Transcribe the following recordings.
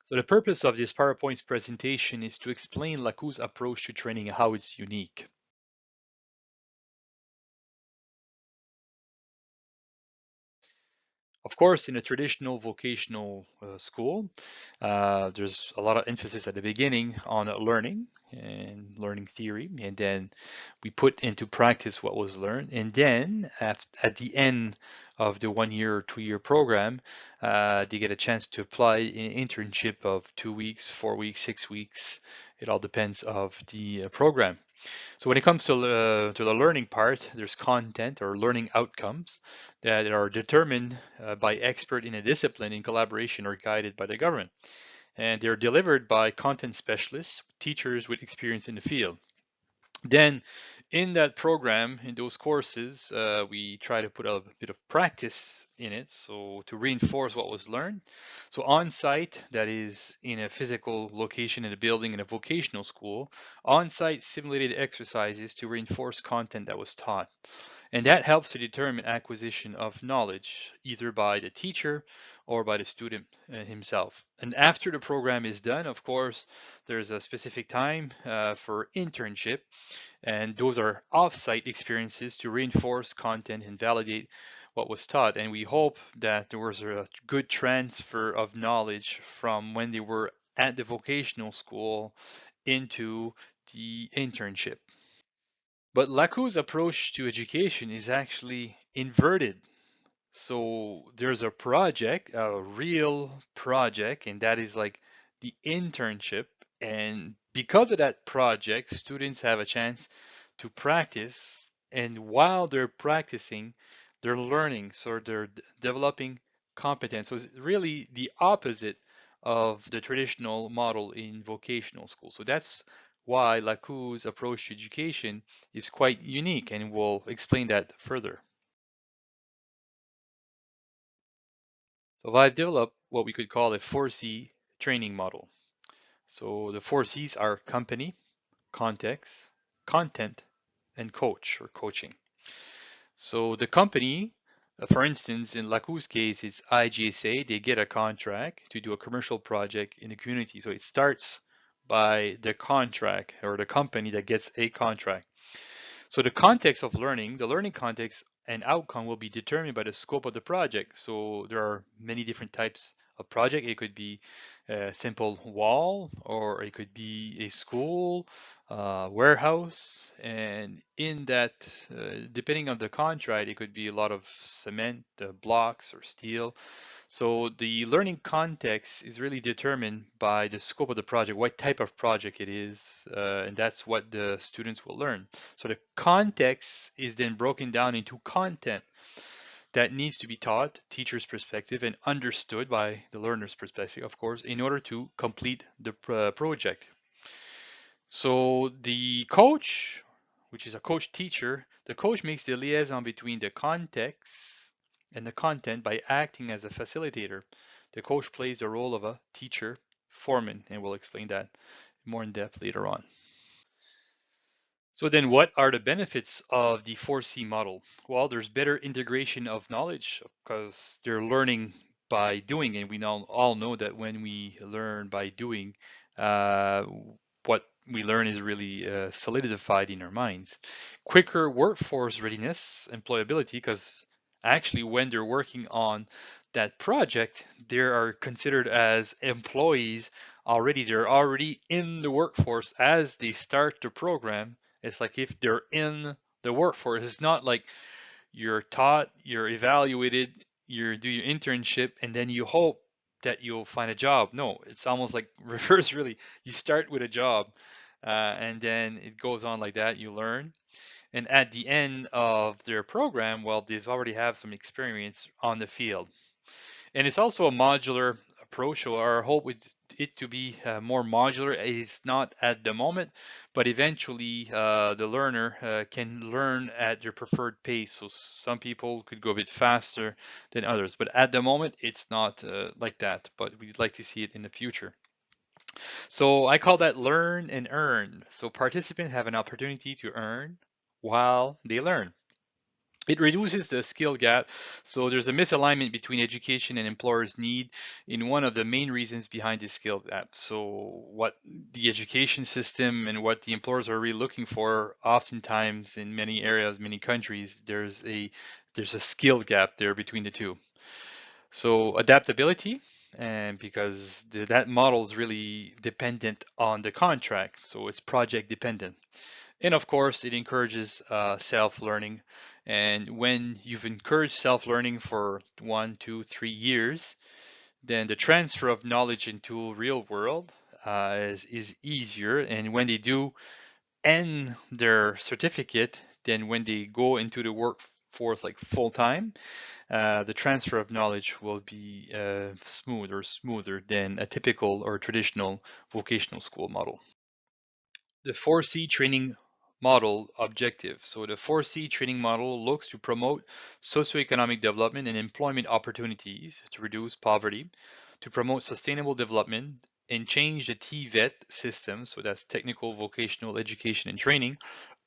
So the purpose of this PowerPoint presentation is to explain Lakou's approach to training and how it's unique. Of course, in a traditional vocational school, there's a lot of emphasis at the beginning on learning and learning theory, and then we put into practice what was learned. And then at the end of the 1 year or 2 year program, they get a chance to apply an internship of 2 weeks, 4 weeks, 6 weeks. It all depends of the program. So when it comes to the learning part, there's content or learning outcomes that are determined by expert in a discipline in collaboration or guided by the government. And they're delivered by content specialists, teachers with experience in the field. Then in that program, in those courses, we try to put a bit of practice in it, so to reinforce what was learned. So on site, that is in a physical location in a building in a vocational school, on site simulated exercises to reinforce content that was taught. And that helps to determine acquisition of knowledge, either by the teacher or by the student himself. And after the program is done, of course, there's a specific time for internship, and those are off-site experiences to reinforce content and validate what was taught. And we hope that there was a good transfer of knowledge from when they were at the vocational school into the internship. But Lacou's approach to education is actually inverted. So there's a project, a real project, and that is like the internship. And because of that project, students have a chance to practice. And while they're practicing, they're learning. So they're developing competence. So it's really the opposite of the traditional model in vocational school. So that's why Lacou's approach to education is quite unique, and we'll explain that further. So I've developed what we could call a 4C training model. So the 4Cs are company, context, content, and coach or coaching. So the company, for instance, in Lacou's case, it's IGSA. They get a contract to do a commercial project in the community. So it starts by the contract or the company that gets a contract. So the context of learning, the learning context and outcome will be determined by the scope of the project. So there are many different types of project. It could be a simple wall, or it could be a school, warehouse, and in that, depending on the contract, it could be a lot of cement, blocks, or steel. So the learning context is really determined by the scope of the project, what type of project it is, and that's what the students will learn. So the context is then broken down into content that needs to be taught, teacher's perspective, and understood by the learner's perspective, of course, in order to complete the project. So the coach, which is a coach teacher, the coach makes the liaison between the context and the content by acting as a facilitator. The coach plays the role of a teacher foreman, and we'll explain that more in depth later on. So then what are the benefits of the 4C model? Well, there's better integration of knowledge because they're learning by doing, and we now all know that when we learn by doing, uh, what we learn is really solidified in our minds. Quicker workforce readiness, employability, because actually when they're working on that project, they are considered as employees already. They're already in the workforce as they start the program. It's like if they're in the workforce, it's not like you're taught, you're evaluated, you do your internship, and then you hope that you'll find a job. No, it's almost like reverse, really. You start with a job, and then it goes on like that. You learn. And at the end of their program, well, they've already have some experience on the field. And it's also a modular approach, so our hope is it to be more modular. It's not at the moment, but eventually the learner can learn at their preferred pace. So some people could go a bit faster than others, but at the moment it's not like that, but we'd like to see it in the future. So I call that learn and earn. So participants have an opportunity to earn while they learn. It reduces the skill gap. So there's a misalignment between education and employers' need in one of the main reasons behind this skill gap. So what the education system and what the employers are really looking for, oftentimes in many areas, many countries, there's a skill gap there between the two. So adaptability, and because that model is really dependent on the contract, so it's project dependent. And of course, it encourages self-learning. And when you've encouraged self-learning for 1, 2, 3 years, then the transfer of knowledge into real world is easier. And when they do end their certificate, then when they go into the workforce like full time, the transfer of knowledge will be smooth or smoother than a typical or traditional vocational school model. The 4C training model objective. So the 4C training model looks to promote socioeconomic development and employment opportunities to reduce poverty, to promote sustainable development, and change the TVET system, so that's technical vocational education and training,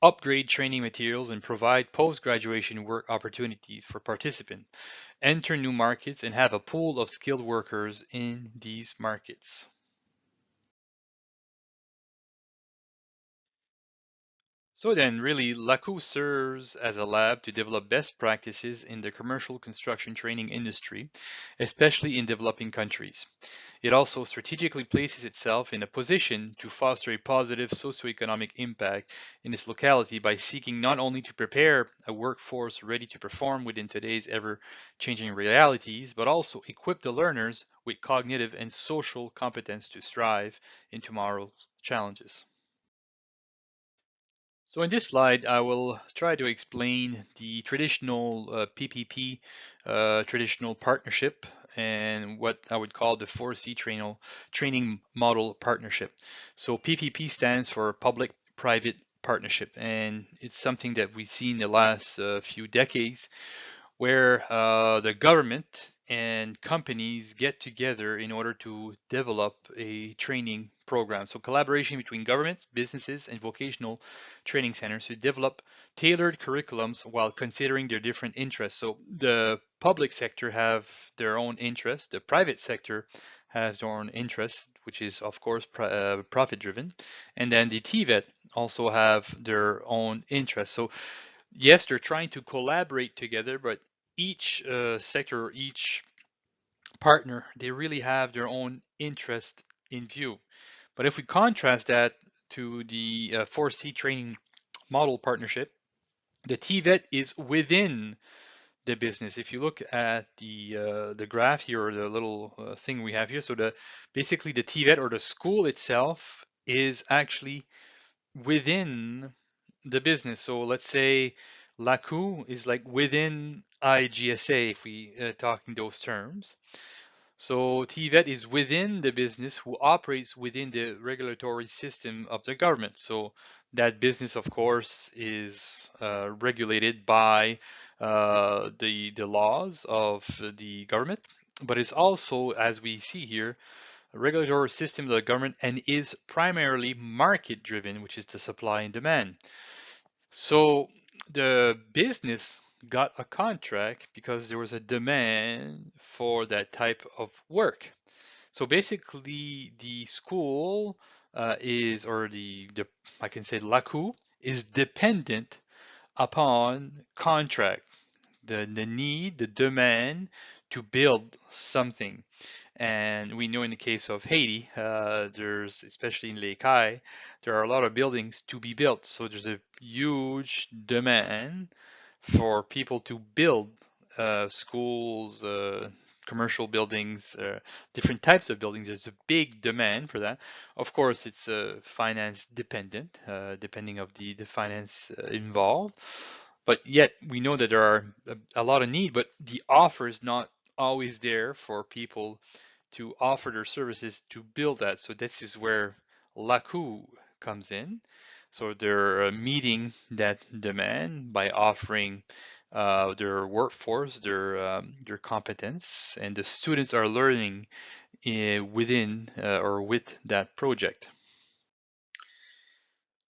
upgrade training materials, and provide post-graduation work opportunities for participants, enter new markets, and have a pool of skilled workers in these markets. So then, really, Lakou serves as a lab to develop best practices in the commercial construction training industry, especially in developing countries. It also strategically places itself in a position to foster a positive socioeconomic impact in its locality by seeking not only to prepare a workforce ready to perform within today's ever-changing realities, but also equip the learners with cognitive and social competence to strive in tomorrow's challenges. So in this slide, I will try to explain the traditional PPP, traditional partnership, and what I would call the 4C training model partnership. So PPP stands for public-private partnership, and it's something that we've seen the last few decades where the government and companies get together in order to develop a training program. So collaboration between governments, businesses, and vocational training centers to develop tailored curriculums while considering their different interests. So the public sector have their own interests, the private sector has their own interests, which is of course profit driven, and then the TVET also have their own interests. So yes, they're trying to collaborate together, but each sector, each partner, they really have their own interest in view. But if we contrast that to the 4C training model partnership, the TVET is within the business. If you look at the graph here, or the little thing we have here, so the basically the TVET or the school itself is actually within the business. So let's say Lakou is like within IGSA if we talk in those terms. So TVET is within the business who operates within the regulatory system of the government. So that business, of course, is regulated by the laws of the government, but it's also, as we see here, a regulatory system of the government and is primarily market driven, which is the supply and demand. So the business got a contract because there was a demand for that type of work. So basically, the school or the I can say Lakou is dependent upon contract, the need, the demand to build something. And we know in the case of Haiti, there's, especially in Lakou, there are a lot of buildings to be built. So there's a huge demand for people to build schools, commercial buildings, different types of buildings. There's a big demand for that. Of course, it's finance dependent, depending of the finance involved. But yet we know that there are a lot of need, but the offer is not always there for people to offer their services to build that. So this is where Lakou comes in. So they're meeting that demand by offering their workforce, their competence, and the students are learning within or with that project.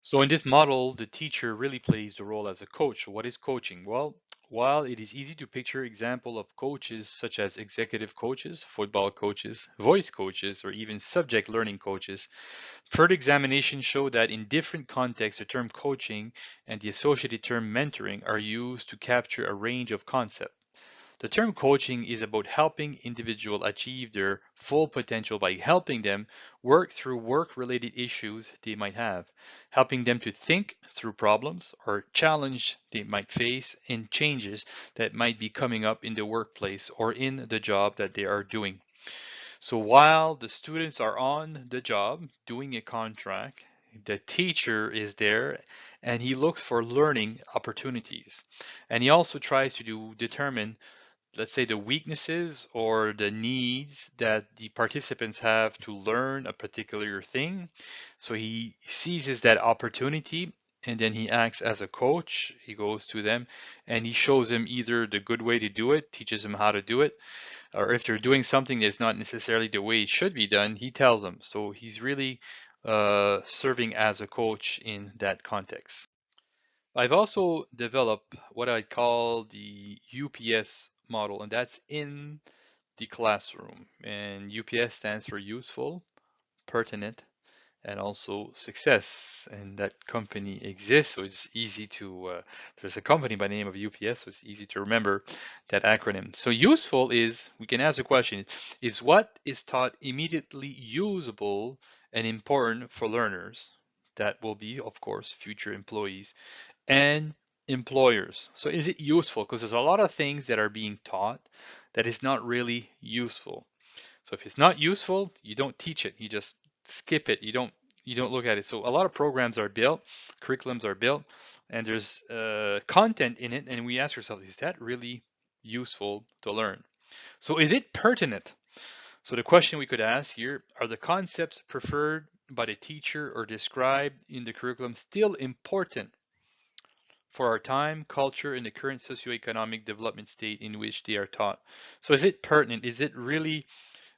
So in this model, the teacher really plays the role as a coach. What is coaching? Well, while it is easy to picture example of coaches such as executive coaches, football coaches, voice coaches, or even subject learning coaches, further examination show that in different contexts, the term coaching and the associated term mentoring are used to capture a range of concepts. The term coaching is about helping individuals achieve their full potential by helping them work through work-related issues they might have, helping them to think through problems or challenge they might face and changes that might be coming up in the workplace or in the job that they are doing. So while the students are on the job doing a contract, the teacher is there and he looks for learning opportunities. And he also tries to determine, let's say, the weaknesses or the needs that the participants have to learn a particular thing. So he seizes that opportunity and then he acts as a coach. He goes to them and he shows them either the good way to do it, teaches them how to do it, or if they're doing something that's not necessarily the way it should be done, he tells them. So he's really serving as a coach in that context. I've also developed what I call the UPS model, and that's in the classroom. And UPS stands for useful, pertinent, and also success. And that company exists, so it's easy to, there's a company by the name of UPS, so it's easy to remember that acronym. So useful is, we can ask the question, is what is taught immediately usable and important for learners? That will be, of course, future employees and employers. So is it useful? Because there's a lot of things that are being taught that is not really useful. So if it's not useful, you don't teach it. You just skip it. You don't look at it. So a lot of programs are built, curriculums are built, and there's content in it, and we ask ourselves, is that really useful to learn? So is it pertinent? So the question we could ask here, are the concepts preferred by the teacher or described in the curriculum still important for our time, culture, and the current socioeconomic development state in which they are taught? So is it pertinent? Is it really,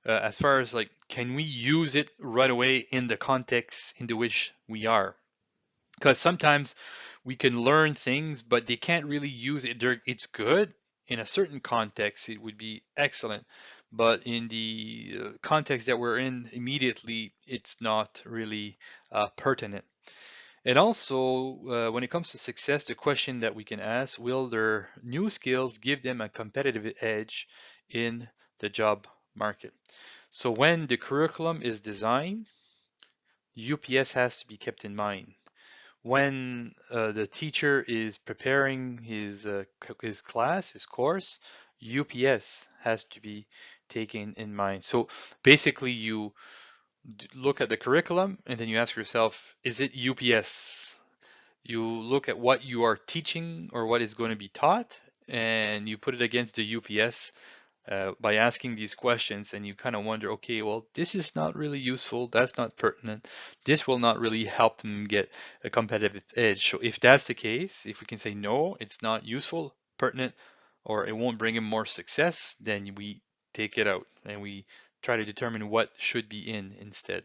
as far as like, can we use it right away in the context into which we are? Because sometimes we can learn things, but they can't really use it. It's good in a certain context, it would be excellent. But in the context that we're in immediately, it's not really pertinent. And also, when it comes to success, the question that we can ask, will their new skills give them a competitive edge in the job market? So when the curriculum is designed, UPS has to be kept in mind. When the teacher is preparing his class, his course, UPS has to be taken in mind. So basically, you look at the curriculum and then you ask yourself, is it UPS? You look at what you are teaching or what is going to be taught, and you put it against the UPS by asking these questions, and you kind of wonder, okay, well, this is not really useful, that's not pertinent, this will not really help them get a competitive edge. So if that's the case, if we can say no, it's not useful, pertinent, or it won't bring them more success, then we take it out and we try to determine what should be in instead.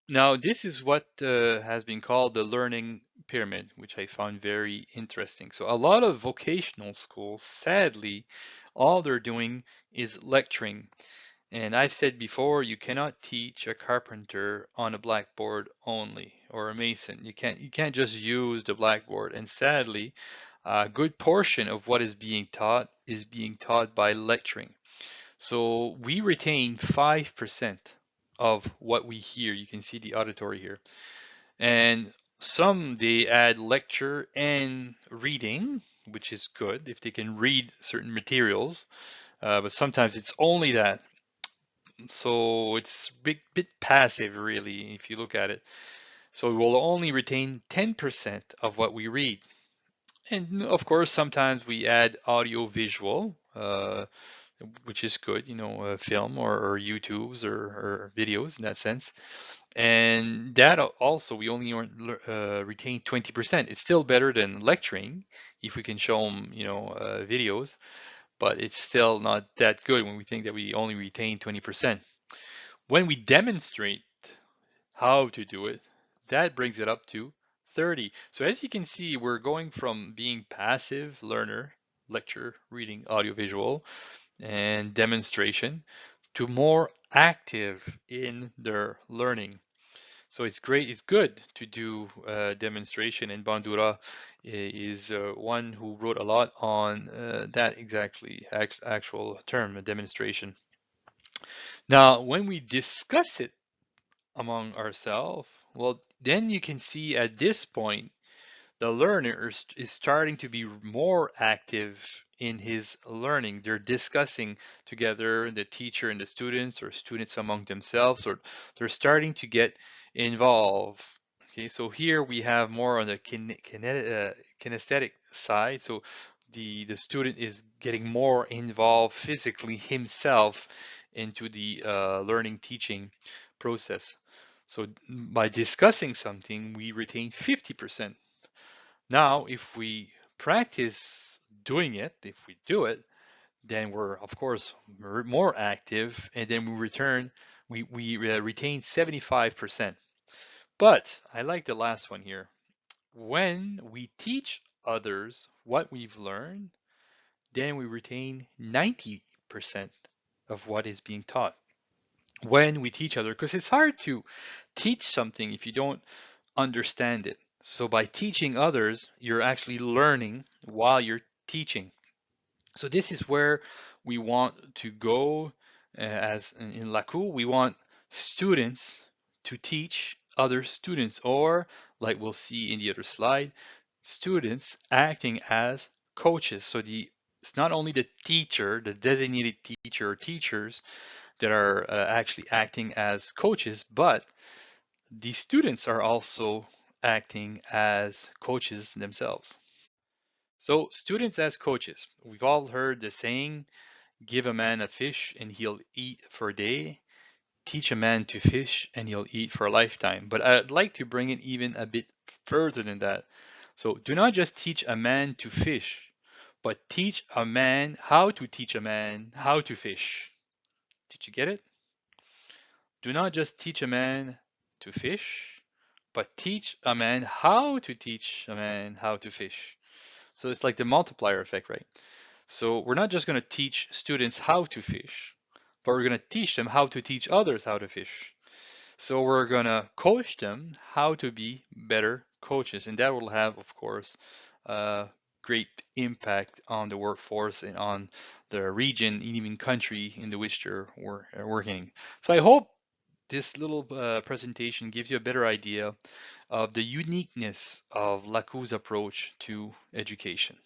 Now, this is what has been called the learning pyramid, which I found very interesting. So, a lot of vocational schools, sadly, all they're doing is lecturing. And I've said before, you cannot teach a carpenter on a blackboard only, or a mason. You can't just use the blackboard. And sadly, a good portion of what is being taught by lecturing. So we retain 5% of what we hear. You can see the auditory here. And some they add lecture and reading, which is good if they can read certain materials. But sometimes it's only that. So it's a bit passive, really, if you look at it. So we will only retain 10% of what we read. And of course, sometimes we add audio visual, which is good, film or YouTubes or videos in that sense. And that also, we only retain 20%. It's still better than lecturing if we can show them, videos, but it's still not that good when we think that we only retain 20%. When we demonstrate how to do it, that brings it up to 30. So as you can see, we're going from being passive learner, lecture, reading, audiovisual, and demonstration, to more active in their learning. So it's great, it's good to do demonstration, and Bandura is one who wrote a lot on that exactly, actual term, demonstration. Now, when we discuss it among ourselves, well, then you can see at this point the learner is starting to be more active in his learning. They're discussing together, the teacher and the students, or students among themselves, or they're starting to get involved. Okay, so here we have more on the kinesthetic side. So the student is getting more involved physically himself into the learning teaching process. So by discussing something, we retain 50%. Now, if we practice doing it, if we do it, then we're of course more active, and then we retain 75%. But I like the last one here. When we teach others what we've learned, then we retain 90% of what is being taught. When we teach others, because it's hard to teach something if you don't understand it. So by teaching others, you're actually learning while you're teaching. So this is where we want to go as in Lakou. We want students to teach other students, or like we'll see in the other slide, students acting as coaches. So it's not only the teacher, the designated teacher or teachers that are actually acting as coaches, but the students are also acting as coaches themselves. So, students as coaches. We've all heard the saying, give a man a fish and he'll eat for a day. Teach a man to fish and he'll eat for a lifetime. But I'd like to bring it even a bit further than that. So, do not just teach a man to fish, but teach a man how to teach a man how to fish. Did you get it? Do not just teach a man to fish, but teach a man how to teach a man how to fish. So it's like the multiplier effect, right? So we're not just going to teach students how to fish, but we're going to teach them how to teach others how to fish. So we're going to coach them how to be better coaches. And that will have, of course, a great impact on the workforce and on the region and even country in which they're working. So I hope this little presentation gives you a better idea of the uniqueness of Lakou's approach to education.